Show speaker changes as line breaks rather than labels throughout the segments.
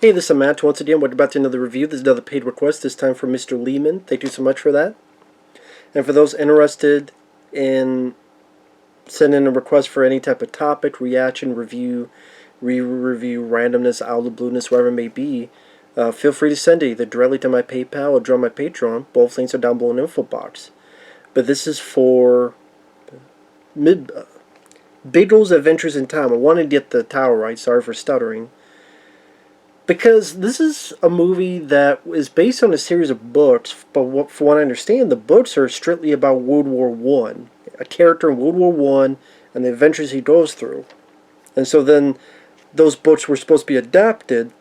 Hey, this is Matt. Once again, we're about to another review. This is another paid request, this time from Mr. Leeman. Thank you so much for that. And for those interested in sending a request for any type of topic, reaction, review, re-review, randomness, out of the blueness, whatever it may be, feel free to send it either directly to my PayPal or on my Patreon. Both links are down below in the info box. But this is for Biggles' Adventures in Time. I wanted to get the title right. Sorry for stuttering. Because this is a movie that is based on a series of books, but from what I understand, the books are strictly about World War One, a character in World War One, and the adventures he goes through. And so then, those books were supposed to be adapted,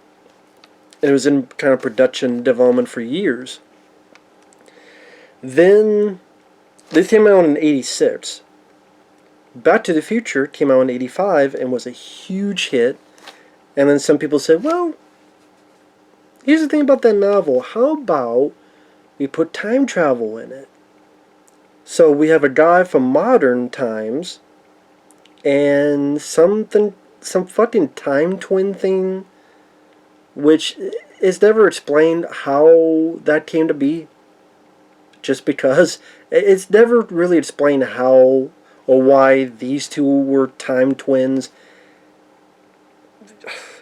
and it was in kind of production development for years. Then, this came out in '86. Back to the Future came out in '85 and was a huge hit. And then some people said, well, here's the thing about that novel. How about we put time travel in it? So we have a guy from modern times and some fucking time twin thing, which is never explained how that came to be. Just because it's never really explained how or why these two were time twins.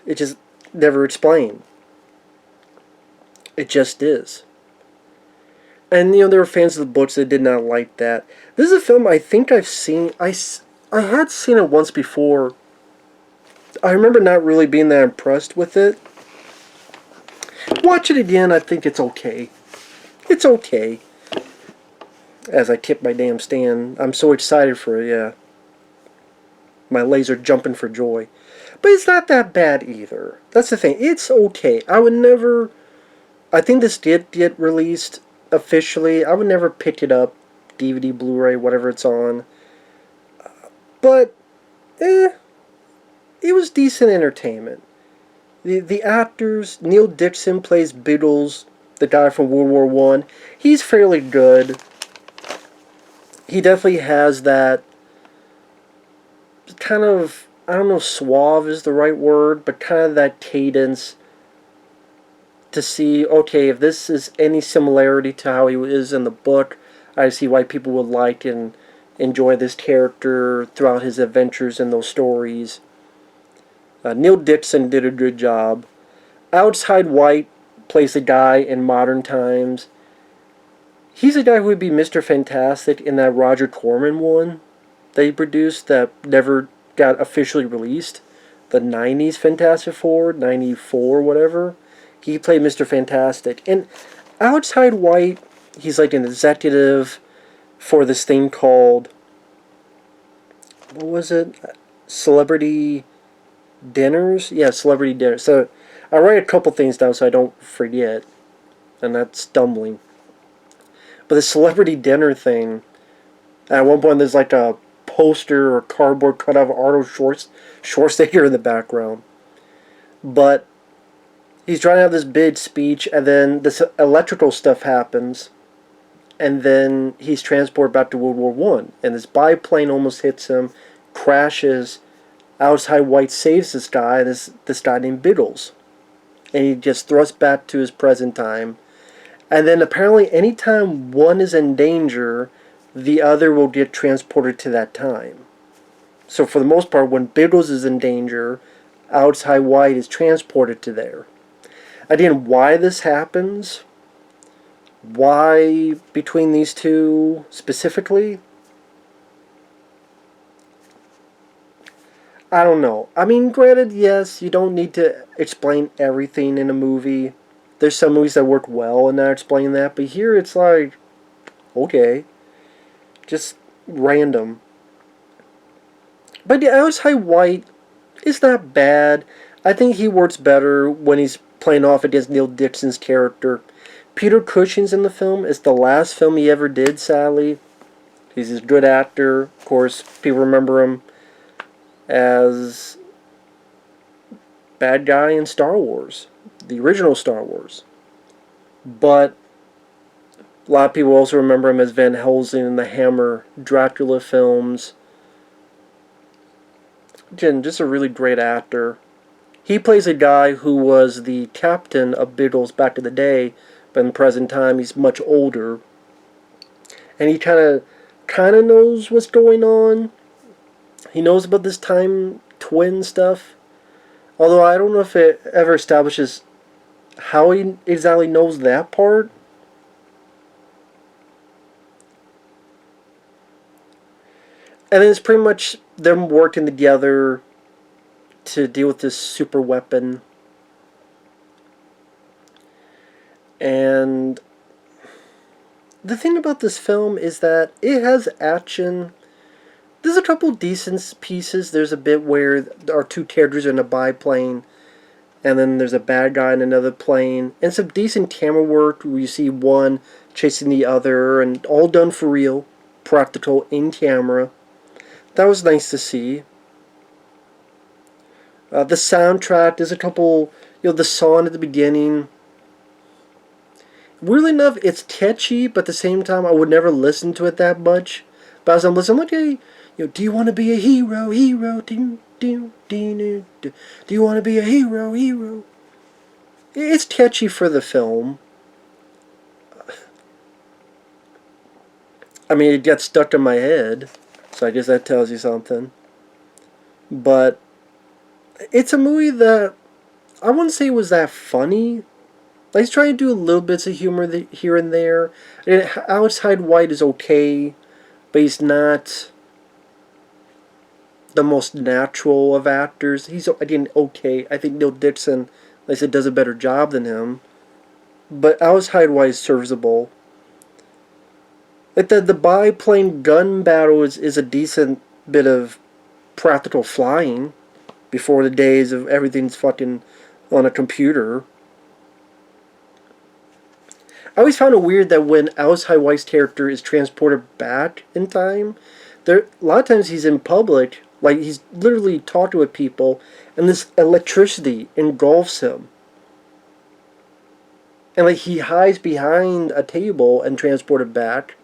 It just never explained. It just is. And, there were fans of the books that did not like that. This is a film I think I've seen. I had seen it once before. I remember not really being that impressed with it. Watch it again, I think it's okay. It's okay. As I tip my damn stand. I'm so excited for it, yeah. My legs are jumping for joy. But it's not that bad either. That's the thing. It's okay. I would never... I think this did get released officially. I would never pick it up, DVD, Blu-ray, whatever it's on. But, it was decent entertainment. The actors, Neil Dickson plays Biggles, the guy from World War One. He's fairly good. He definitely has that kind of, I don't know if suave is the right word, but kind of that cadence to see, okay, if this is any similarity to how he is in the book, I see why people would like and enjoy this character throughout his adventures in those stories. Neil Dickson did a good job. Hyde-White plays the guy in modern times. He's a guy who would be Mr. Fantastic in that Roger Corman one that he produced that never got officially released. The 90s Fantastic Four, 94, whatever. He played Mr. Fantastic. And Hyde-White, he's like an executive for this thing called, what was it? Celebrity Dinners? Yeah, Celebrity Dinners. So I write a couple things down so I don't forget. And that's stumbling. But the Celebrity Dinner thing, at one point there's like a poster or cardboard cut out of Arnold Schwarzenegger in the background. But he's trying to have this big speech, and then this electrical stuff happens, and then he's transported back to World War One, and this biplane almost hits him, crashes. Hyde-White saves this guy, this guy named Biggles, and he gets thrust back to his present time. And then apparently, anytime one is in danger, the other will get transported to that time. So for the most part, when Biggles is in danger, Hyde-White is transported to there. Again, why this happens, why between these two specifically, I don't know. I mean, granted, yes, you don't need to explain everything in a movie. There's some movies that work well and not explain that, but here it's like, okay, just random. But yeah, Hyde-White is not bad. I think he works better when he's playing off against Neil Dickson's character. Peter Cushing's in the film. It's the last film he ever did, sadly. He's a good actor. Of course, people remember him as bad guy in Star Wars, the original Star Wars. But a lot of people also remember him as Van Helsing in the Hammer Dracula films. Again, just a really great actor. He plays a guy who was the captain of Biggles back in the day, but in the present time he's much older, and he kind of knows what's going on. He knows about this time twin stuff, although I don't know if it ever establishes how he exactly knows that part. And then it's pretty much them working together to deal with this super weapon. And the thing about this film is that it has action. There's a couple decent pieces. There's a bit where our two characters are in a biplane, and then there's a bad guy in another plane, and some decent camera work where you see one chasing the other, and all done for real, practical, in camera. That was nice to see. The soundtrack, there's a couple, the song at the beginning. Weirdly enough, it's catchy, but at the same time, I would never listen to it that much. But as I'm listening, I'm like, hey, do you want to be a hero, hero, do you want to be a hero, hero? It's catchy for the film. I mean, it gets stuck in my head, so I guess that tells you something. But it's a movie that I wouldn't say was that funny. Like, he's trying to do a little bits of humor here and there. And Alex Hyde-White is okay, but he's not the most natural of actors. He's, again, okay. I think Neil Dickson, like I said, does a better job than him. But Alex Hyde-White is serviceable. Like the biplane gun battle is a decent bit of practical flying before the days of everything's fucking on a computer. I always found it weird that when Alice Hyde-White's character is transported back in time, a lot of times he's in public, like he's literally talking with people, and this electricity engulfs him. And like he hides behind a table and transported back.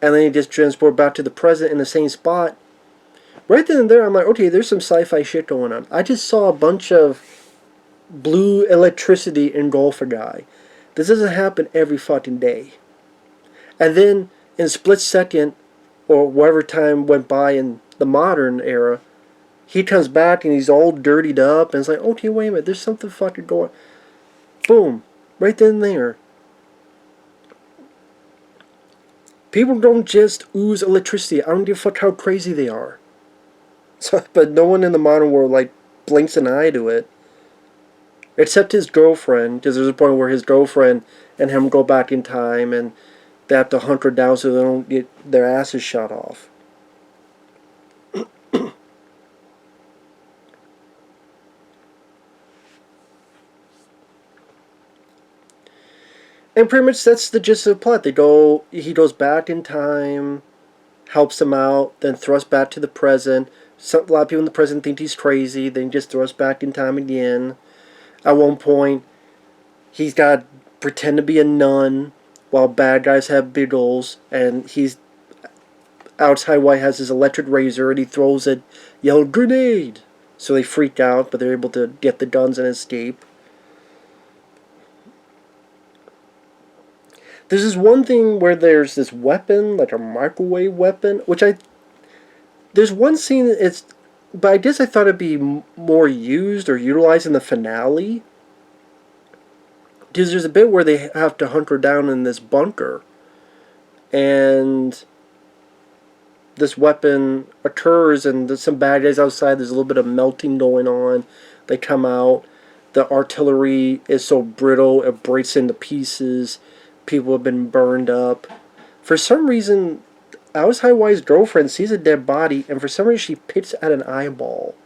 And then he just transported back to the present in the same spot. Right then and there, I'm like, okay, there's some sci-fi shit going on. I just saw a bunch of blue electricity engulf a guy. This doesn't happen every fucking day. And then, in a split second, or whatever time went by in the modern era, he comes back and he's all dirtied up, and it's like, okay, wait a minute, there's something fucking going on. Boom. Right then and there. People don't just ooze electricity. I don't give a fuck how crazy they are. So, but no one in the modern world, like, blinks an eye to it. Except his girlfriend, because there's a point where his girlfriend and him go back in time, and they have to hunt her down so they don't get their asses shot off. And pretty much that's the gist of the plot. He goes back in time, helps them out, then thrusts back to the present. A lot of people in the present think he's crazy, then he just thrusts back in time again. At one point, he's got to pretend to be a nun while bad guys have Biggles, and Alex Hyde-White has his electric razor, and he throws a yellow grenade. So they freak out, but they're able to get the guns and escape. There's this one thing where there's this weapon, like a microwave weapon, there's one scene but I guess I thought it'd be more used or utilized in the finale. Because there's a bit where they have to hunt her down in this bunker. And this weapon occurs, and there's some bad guys outside. There's a little bit of melting going on. They come out. The artillery is so brittle, it breaks into pieces. People have been burned up. For some reason, Alice Hyde-White's girlfriend sees a dead body, and for some reason she picks at an eyeball.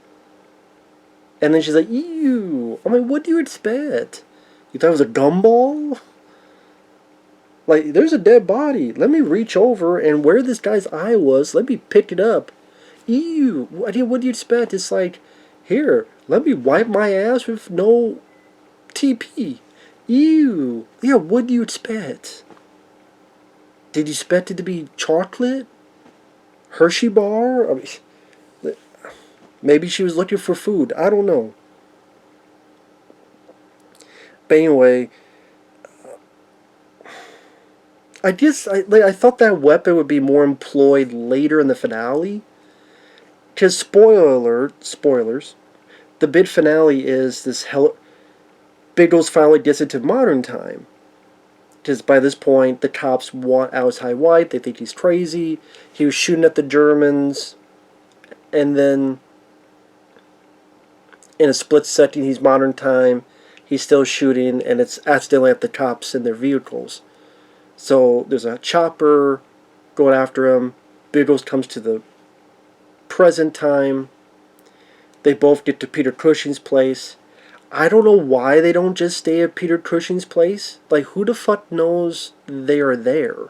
And then she's like, ew. I'm like, what do you expect? You thought it was a gumball? Like, there's a dead body. Let me reach over, and where this guy's eye was, let me pick it up. Ew. What do you expect? It's like, here, let me wipe my ass with no TP. Ew. Yeah, what do you expect? Did you expect it to be chocolate? Hershey bar? I mean, Maybe she was looking for food. I don't know. But anyway, I thought that weapon would be more employed later in the finale. Because spoilers, the big finale is Biggles finally gets into modern time. Because by this point, the cops want Alice Hyde-White. They think he's crazy. He was shooting at the Germans. And then, in a split second, he's modern time. He's still shooting, and it's accidentally at the cops in their vehicles. So there's a chopper going after him. Biggles comes to the present time. They both get to Peter Cushing's place. I don't know why they don't just stay at Peter Cushing's place. Like, who the fuck knows they are there?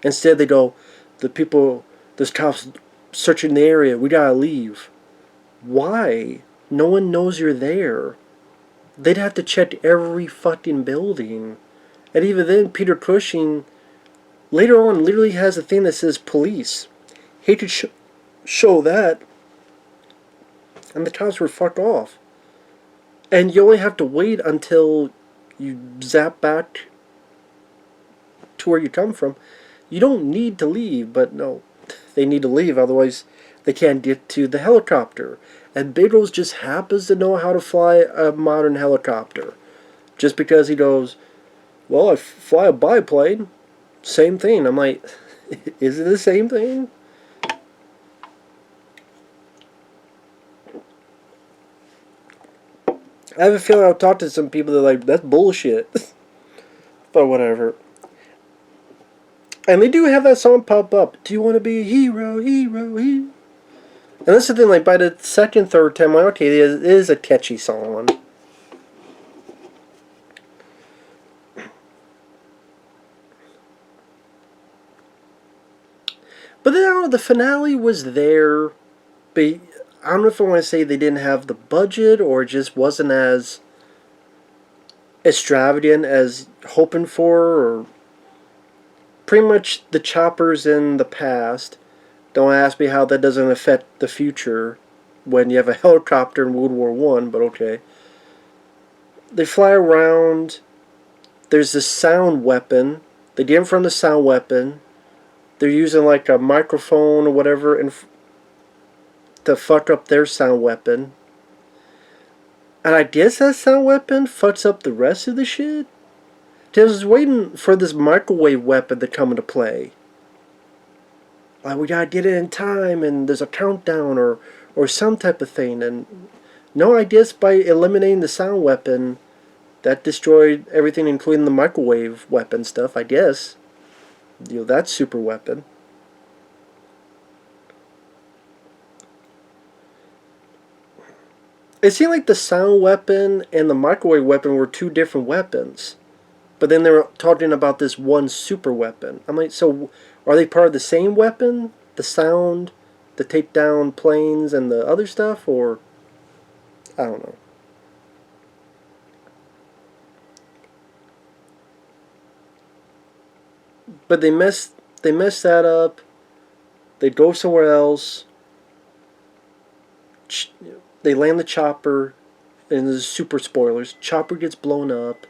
Instead, they go, there's cops searching the area. We gotta leave. Why? No one knows you're there. They'd have to check every fucking building. And even then, Peter Cushing, later on, literally has a thing that says police. He could show that. And the cops were fucked off. And you only have to wait until you zap back to where you come from. You don't need to leave, but no, they need to leave, otherwise they can't get to the helicopter. And Biggles just happens to know how to fly a modern helicopter. Just because he goes, well, I fly a biplane, same thing. I'm like, is it the same thing? I have a feeling I'll talk to some people that are like, that's bullshit. But whatever. And they do have that song pop up. Do you want to be a hero, hero, hero? And that's the thing, like, by the second, third time, like, okay, it is a catchy song. But then, I don't know, the finale was there, but I don't know if I want to say they didn't have the budget, or it just wasn't as extravagant as hoping for, or pretty much the choppers in the past. Don't ask me how that doesn't affect the future when you have a helicopter in World War One, but okay. They fly around. There's this sound weapon. They get in front of the sound weapon. They're using like a microphone or whatever to fuck up their sound weapon. And I guess that sound weapon fucks up the rest of the shit. I was waiting for this microwave weapon to come into play. Like, we gotta get it in time, and there's a countdown, or some type of thing. And no, I guess by eliminating the sound weapon, that destroyed everything, including the microwave weapon stuff, I guess. You know, that super weapon. It seemed like the sound weapon and the microwave weapon were two different weapons. But then they were talking about this one super weapon. I'm like, so are they part of the same weapon? The sound, the take down planes, and the other stuff? Or, I don't know. But they messed that up. They go somewhere else. They land the chopper, and this is super spoilers. Chopper gets blown up.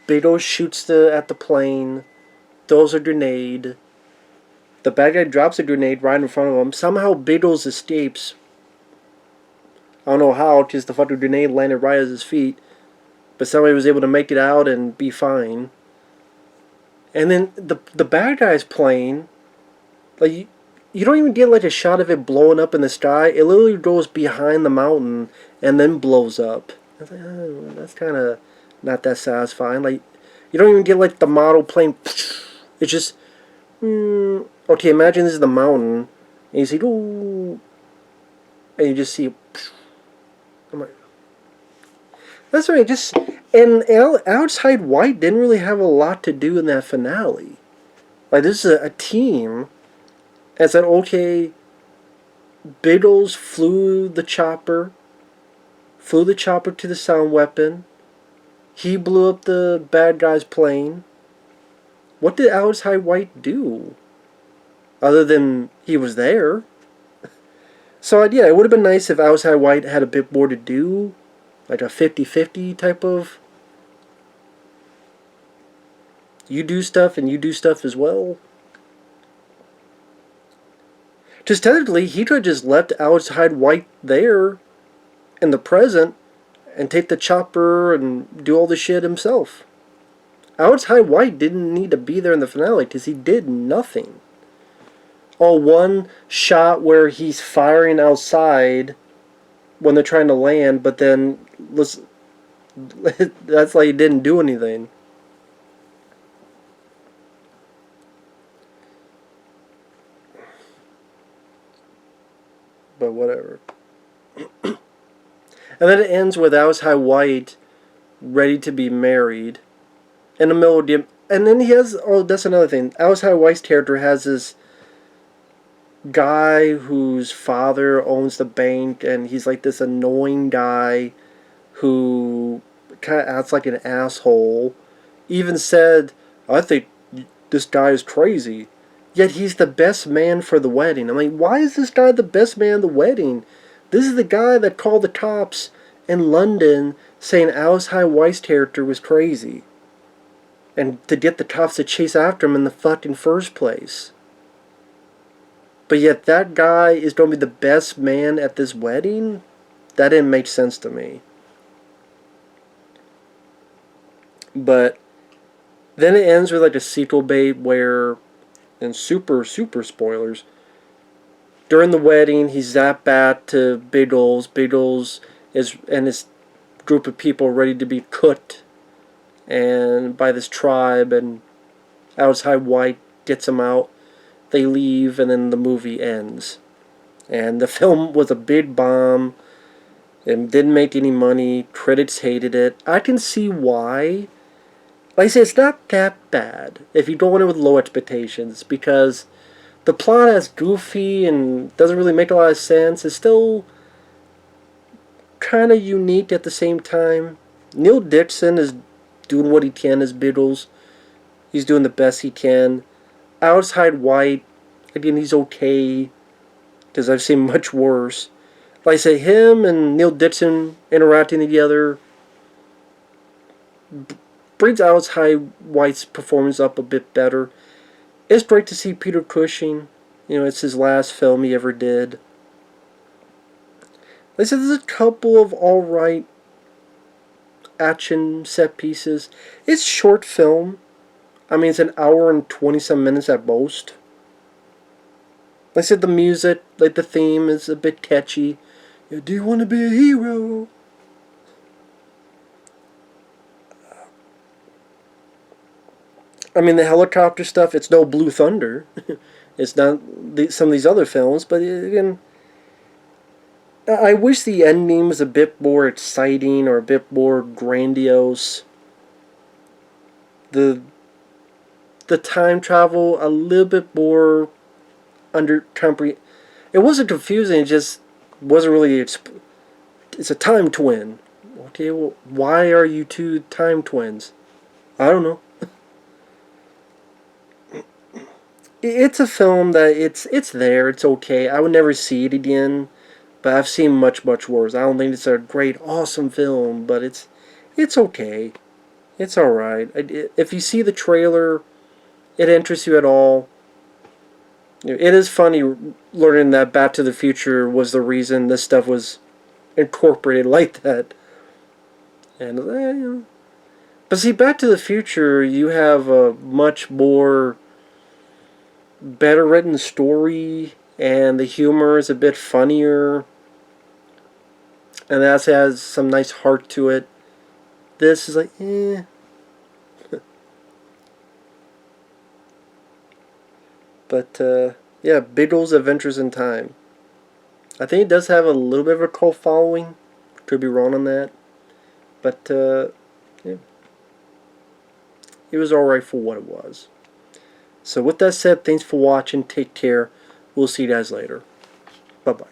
Biggles shoots at the plane, throws a grenade. The bad guy drops a grenade right in front of him. Somehow Biggles escapes. I don't know how, because the fucking grenade landed right at his feet. But somebody was able to make it out and be fine. And then the bad guy's plane, like, you don't even get like a shot of it blowing up in the sky. It literally goes behind the mountain and then blows up. I was like, oh, that's kind of not that satisfying. Like, you don't even get like the model plane. It's just, okay, imagine this is the mountain, and you see, ooh, and you just see, I'm like, that's right. And Alex Hyde-White didn't really have a lot to do in that finale. Like, this is a team. And said, okay, Biggles flew the chopper to the sound weapon. He blew up the bad guy's plane. What did Alex Hyde-White do? Other than he was there. So yeah, it would have been nice if Hyde-White had a bit more to do, like a 50-50 type of, you do stuff and you do stuff as well. Just technically, he could have just left Hyde-White there in the present and take the chopper and do all the shit himself. Hyde-White didn't need to be there in the finale because he did nothing. Oh, one shot where he's firing outside when they're trying to land, but then that's like he didn't do anything. But whatever. And then it ends with Hyde-White ready to be married in the middle of the... And then he has... Oh, that's another thing. Hyde-White's character has this guy whose father owns the bank, and he's like this annoying guy who kind of acts like an asshole. Even said, I think this guy is crazy. Yet he's the best man for the wedding. I'm like, why is this guy the best man at the wedding? This is the guy that called the cops in London saying Hyde-White's character was crazy. And to get the cops to chase after him in the fucking first place. But yet that guy is going to be the best man at this wedding? That didn't make sense to me. But then it ends with like a sequel bait where, and super spoilers, during the wedding he's zapped back to Biggles. Biggles is and his group of people ready to be cooked and by this tribe, and Hyde-White gets him out. They leave, and then the movie ends. And the film was a big bomb. It didn't make any money. Critics hated it. I can see why. Like I said, it's not that bad if you go in it with low expectations, because the plot is goofy and doesn't really make a lot of sense. It's still kind of unique at the same time. Neil Dickson is doing what he can as Biggles. He's doing the best he can. Hyde-White, again, he's okay, because I've seen much worse. Like I say, him and Neil Dickson interacting together brings Hyde-White's performance up a bit better. It's great to see Peter Cushing. You know, it's his last film he ever did. Like I said, there's a couple of alright action set pieces. It's a short film. I mean, it's an hour and 20-some minutes at most. Like I said, the music, like the theme, is a bit catchy. Do you want to be a hero? I mean, the helicopter stuff, it's no Blue Thunder. It's not some of these other films, but again, I wish the ending was a bit more exciting or a bit more grandiose. The time travel a little bit more under comprehend. It wasn't confusing. It just wasn't really. It's a time twin. Okay, well, why are you two time twins? I don't know. It's a film that it's there. It's okay. I would never see it again, but I've seen much worse. I don't think it's a great, awesome film, but it's okay. It's all right. If you see the trailer, it interests you at all. It is funny learning that Back to the Future was the reason this stuff was incorporated like that. And you know. But see, Back to the Future, you have a much more better written story, and the humor is a bit funnier, and that has some nice heart to it. This is like, eh. But, yeah, Biggles Adventures in Time. I think it does have a little bit of a cult following. Could be wrong on that. But, yeah. It was alright for what it was. So with that said, thanks for watching. Take care. We'll see you guys later. Bye-bye.